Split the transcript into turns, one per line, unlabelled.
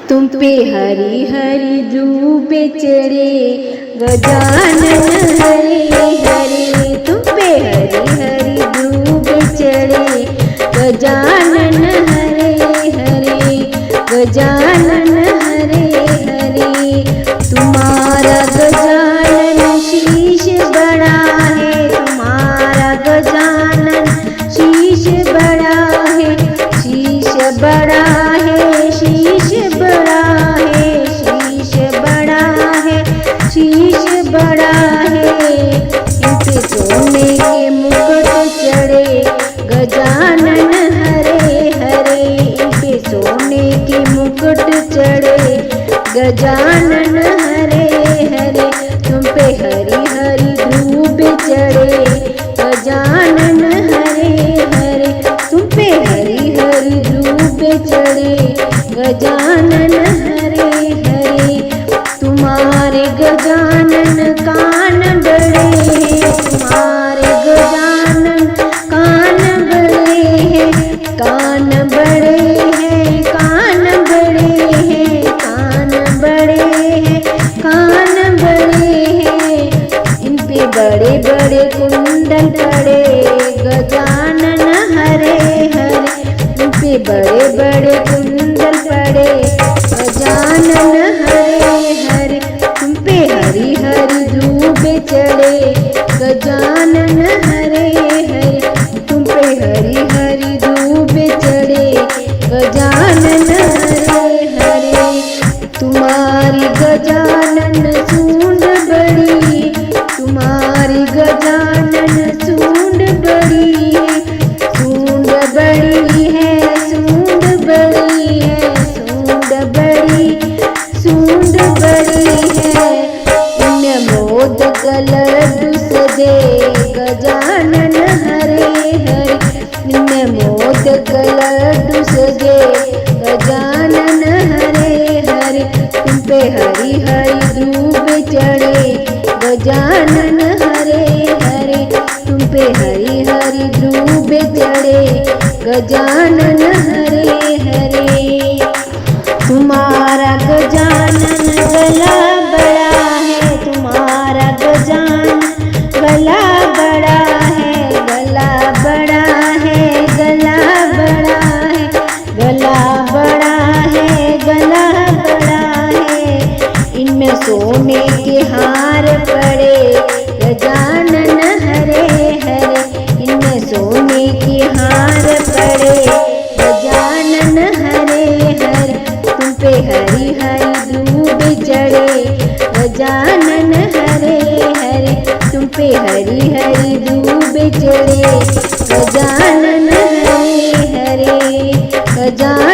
तुम पे हरी हरी धूपे चढ़े गजानन हरे हरे। तुम पे हरी हरी धूपे चढ़े गजानन हरे हरे गजानन हरे हरे। तुम्हारा गजानन शीश बड़ा है, तुम्हारा गजानन शीश बड़ा है, शीश बड़ा है, शीश बड़ा है, शीश बड़ा है, शीश बड़ा है। इन पे सोने के मुकुट चढ़े गजानन हरे हरे। इन पे सोने के मुकुट चढ़े गजानन हरे हरे। तुम पे हरी हरी धूप चढ़े गजानन हरे हरे। तुम पे हरी हरी धूप चढ़े गजानन हरे हरे। तुम्हारे गजानन कान बड़े हैं, तुम्हारे गजानन कान बड़े हैं, कान बड़े हैं, कान बड़े हैं, कान बड़े हैं, कान बड़े हैं। इन पे बड़े बड़े कुंडल पड़े गजानन हरे हरे। इन पे बड़े बड़े कुंडल पड़े गजानन हरे हरे। तुम पे हरी हरी धूप चढ़े गजानन हरे हरे। तुम पे हरी हरी धूप चढ़े गजानन हरे हरे। तुम्हारी गजानन सूंड बड़ी, तुम्हारी गजानन सूंड बड़ी है, सूंड बड़ी है, सूंड बड़ी है, सूंड बड़ी, सूंड बड़ी है। इन मोदक लड्डू सजे गजानन हरे हरे। इन मोदक लड्डू सजे गजानन हरे हरे। तुम पे हरी हरी धूप चढ़े गजानन हरे हरे। तुम पे हरी हरी धूप चढ़े गजानन हरे हरे। तुम्हारा गजानन गला बड़ा है, तुम्हारा गजानन गला बड़ा है, गला बड़ा है, गला बड़ा है, गला बड़ा है, गला बड़ा है। इनमें सोने के हार पड़े गजानन हरे हरे। इनमें सोने के हार पड़े गजानन हरे हरे। तुम पे हरी हरी धूप चढ़े गजानन हरे हरे। तुम पे हरी हरी धूप चढ़े गजानन हरे हरे गजानन